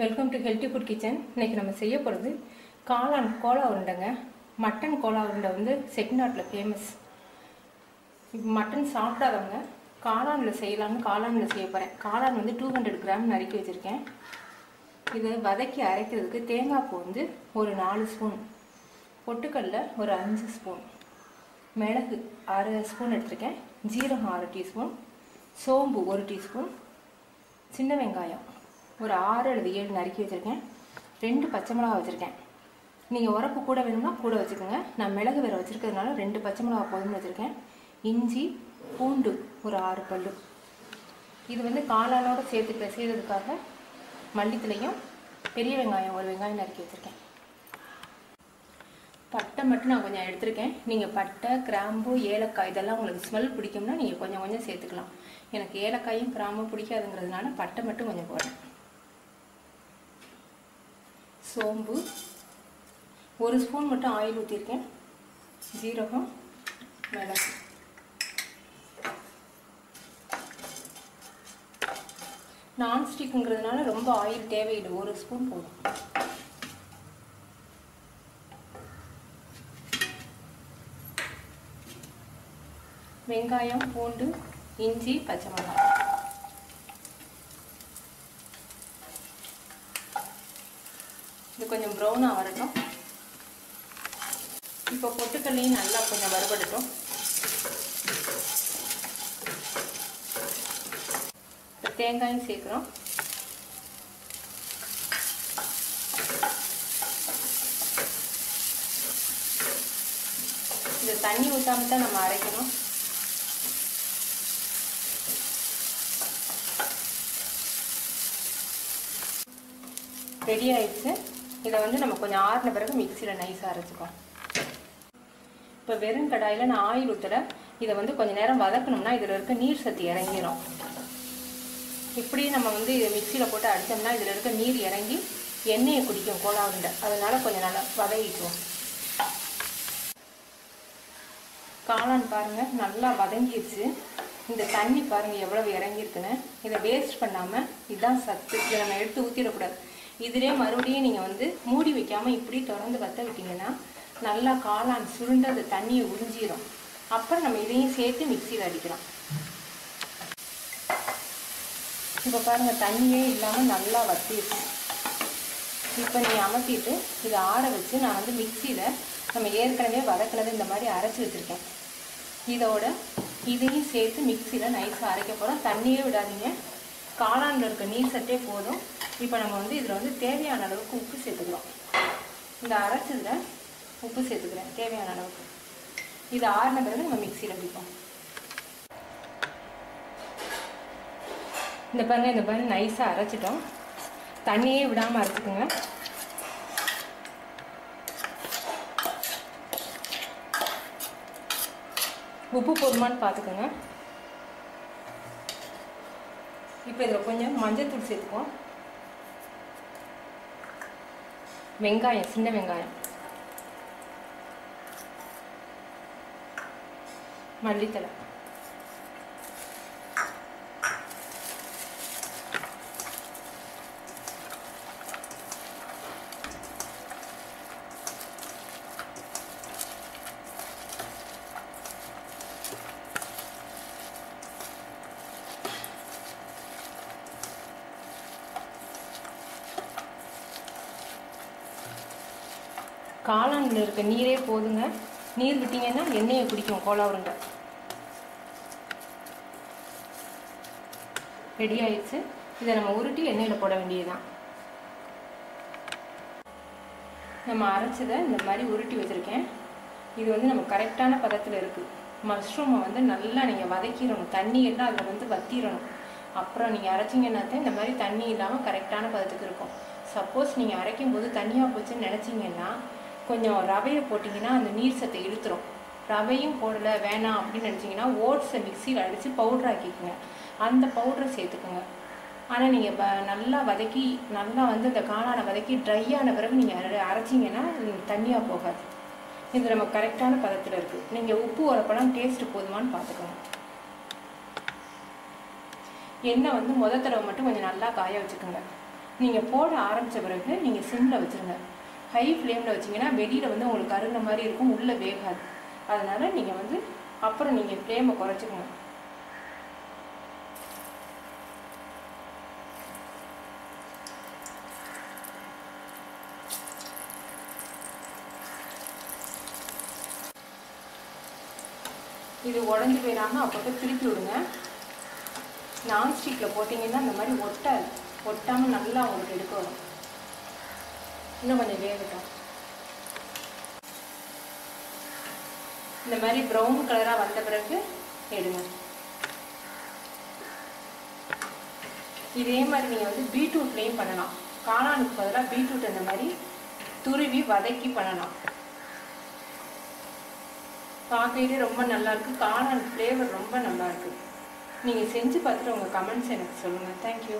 Welcome to healthy food kitchen. இன்றைக்கி நம்ம செய்ய போகிறது காளான் கோலா உருண்டைங்க. மட்டன் கோலா உருண்டை வந்து செட்டிநாட்டில் ஃபேமஸ். மட்டன் சாப்பிடாதவங்க காளானில் செய்யலாம்னு காளானில் செய்ய போகிறேன். காளான் வந்து 200 கிராம் நறுக்கி வச்சுருக்கேன். இதை வதக்கி அரைக்கிறதுக்கு தேங்காய் பூ வந்து ஒரு 4 ஸ்பூன், பொட்டுக்கடல ஒரு 5 ஸ்பூன், மிளகு 6 ஸ்பூன் எடுத்துருக்கேன், ஜீரகம் 6 டீஸ்பூன், சோம்பு 1 டீஸ்பூன், சின்ன வெங்காயம் ஒரு 6 அல்லது 7 நறுக்கி வச்சுருக்கேன், 2 பச்சை மிளகா வச்சுருக்கேன். நீங்கள் உரப்பு கூட வேணும்னா கூட வச்சுக்கோங்க. நான் மிளகு வேறு வச்சுருக்கிறதுனால 2 பச்சை மிளகா போதும்னு வச்சுருக்கேன். இஞ்சி பூண்டு ஒரு 6 பல்லு. இது வந்து காளானோடு சேர்த்து செய்கிறதுக்காக மல்லித்தலையும் பெரிய வெங்காயம் ஒரு வெங்காயம் நறுக்கி வச்சுருக்கேன். பட்டை மட்டும் நான் கொஞ்சம் எடுத்திருக்கேன். நீங்கள் பட்டை, கிராம்பு, ஏலக்காய் இதெல்லாம் உங்களுக்கு ஸ்மெல் பிடிக்கும்னா நீங்கள் கொஞ்சம் கொஞ்சம் சேர்த்துக்கலாம். எனக்கு ஏலக்காயும் கிராம்பும் பிடிக்காதுங்கிறதுனால பட்டை மட்டும் கொஞ்சம் போடுறேன். சோம்பு 1 ஸ்பூன் மட்டும் ஆயில் ஊற்றிருக்கேன். ஜீரகம், மிளகு, நான்ஸ்டிக்குங்கிறதுனால ரொம்ப ஆயில் தேவையில்லை, 1 ஸ்பூன் போதும். வெங்காயம், பூண்டு, இஞ்சி, பச்சை மிளகாய். இது கொஞ்சம் ப்ரௌனாக வரட்டும். இப்போ பொட்டுக்கல்லையும் நல்லா கொஞ்சம் வறுபடட்டும். இப்போ தேங்காயும் சேர்க்குறோம். இது தண்ணி ஊற்றாம தான் நம்ம அரைக்கணும். ரெடி ஆயிடுச்சு. இதை வந்து நம்ம கொஞ்சம் ஆறின பிறகு மிக்சியில் நைஸாக அரைச்சிக்கோம். இப்போ வெறும் கடாயில் நான் ஆயில் ஊற்றலை. இதை வந்து கொஞ்சம் நேரம் வதக்கணும்னா இதில் இருக்க நீர் சத்து இறங்கிடும். இப்படி நம்ம வந்து இதை மிக்சியில் போட்டு அடித்தோம்னா இதில் இருக்க நீர் இறங்கி எண்ணெயை குடிக்கும் கோலா உருண்டை. அதனால் கொஞ்சம் நல்லா வதக்கிக்குவோம். காளான் பாருங்கள் நல்லா வதங்கிடுச்சு. இந்த தண்ணி பாருங்கள் எவ்வளவு இறங்கியிருக்குன்னு. இதை வேஸ்ட் பண்ணாமல் இதுதான் சத்து. இதை நம்ம எடுத்து ஊற்றிடக்கூடாது. இதிலே மறுபடியும் நீங்கள் வந்து மூடி வைக்காமல் இப்படி தொடர்ந்து வற்ற விட்டிங்கன்னா நல்லா காளான் சுருண்டு அந்த தண்ணியை உறிஞ்சிடும். அப்புறம் நம்ம இதையும் சேர்த்து மிக்சியில் அடிக்கலாம். இப்போ பாருங்கள் தண்ணியே இல்லாமல் நல்லா வற்றிடுச்சு. இப்போ நீங்கள் அமர்த்திட்டு இதை ஆற வச்சு நான் வந்து மிக்சியில் நம்ம ஏற்கனவே வதக்கினது இந்த மாதிரி அரைச்சி வச்சுருக்கேன். இதோட இதையும் சேர்த்து மிக்சியில் நைஸாக அரைக்க போகிறோம். தண்ணியே விடாதீங்க, காளானில் இருக்க நீர் சட்டே போதும். இப்போ நம்ம வந்து இதில் வந்து தேவையான அளவுக்கு உப்பு சேர்த்துக்கிறோம். இந்த அரைச்சதில் உப்பு சேர்த்துக்கிறேன் தேவையான அளவுக்கு. இது ஆறின பிறகு நம்ம மிக்சியில் அடிப்போம். இந்த பாருங்க நைஸாக அரைச்சிட்டோம். தண்ணியே விடாமல் அரைச்சிக்கோங்க. உப்பு போதுமான்னு பார்த்துக்கோங்க. இப்போ இதில் கொஞ்சம் மஞ்சள்தூள் சேர்த்துக்குவோம். வெங்காயம், சின்ன வெங்காயம், மல்லித்தலை, காளானில் இருக்க நீரே போதுங்க. நீர் விட்டீங்கன்னா எண்ணெயை குடிக்கும் கோலா உருண்டை. ரெடி ஆயிடுச்சு. இதை நம்ம உருட்டி எண்ணெயில் போட வேண்டியதுதான். நம்ம அரைச்சதை இந்த மாதிரி உருட்டி வச்சுருக்கேன். இது வந்து நம்ம கரெக்டான பதத்தில் இருக்குது. மஷ்ரூமை வந்து நல்லா நீங்கள் வதக்கிடணும். தண்ணி எல்லாம் அதில் வந்து வத்திடணும். அப்புறம் நீங்கள் அரைச்சிங்கன்னாத்தான் இந்த மாதிரி தண்ணி இல்லாமல் கரெக்டான பதத்துக்கு இருக்கும். சப்போஸ் நீங்கள் அரைக்கும் போது தண்ணியாக போச்சுன்னு நினச்சிங்கன்னா கொஞ்சம் ரவையை போட்டிங்கன்னா அந்த நீர் சத்தை இழுத்துரும். ரவையும் போடலை வேணாம் அப்படின்னு நினச்சிங்கன்னா ஓட்ஸை மிக்சியில் அடித்து பவுடர் ஆக்கிக்குங்க. அந்த பவுடரை சேர்த்துக்குங்க. ஆனால் நீங்கள் நல்லா வதக்கி நல்லா வந்து இந்த காளானை வதக்கி ட்ரை ஆன பிறகு நீங்கள் அரைச்சிங்கன்னா தண்ணியாக போகாது. இது நம்ம கரெக்டான பதத்தில் இருக்குது. நீங்கள் உப்பு உரப்பெல்லாம் டேஸ்ட்டு போதுமான்னு பார்த்துக்கோங்க. எண்ணெய் வந்து முத தடவை மட்டும் கொஞ்சம் நல்லா காய வச்சுக்கோங்க. நீங்கள் போட ஆரம்பித்த பிறகு நீங்கள் சிம்மில் வச்சுருங்க. ஹை ஃப்ளேமில் வச்சிங்கன்னா வெளியில் வந்து உங்களுக்கு கருகின மாதிரி இருக்கும், உள்ளே வேகாது. அதனால் நீங்கள் வந்து அப்புறம் நீங்கள் ஃப்ளேமை குறைச்சிக்கணும். இது உடஞ்சி போயிடாமல் அப்பப்போ திருப்பி விடுங்க. நான்ஸ்டிக்கில் போட்டிங்கன்னா இந்த மாதிரி ஒட்டாது, ஒட்டாமல் நல்லா உங்களுக்கு எடுக்க வரும். இன்னும் கொஞ்சம் வேகட்டும். இந்த மாதிரி ப்ரௌன் கலராக வந்த பிறகு எடுங்க. இதே மாதிரி நீங்கள் வந்து பீட்ரூட்லேயும் பண்ணலாம். காளானுக்கு பதிலாக பீட்ரூட் இந்த மாதிரி துருவி வதக்கி பண்ணலாம். பார்க்கவே ரொம்ப நல்லாயிருக்கு. காளான் ஃப்ளேவர் ரொம்ப நல்லாயிருக்கு. நீங்கள் செஞ்சு பார்த்துட்டு உங்கள் கமெண்ட்ஸ் எனக்கு சொல்லுங்கள். தேங்க்யூ.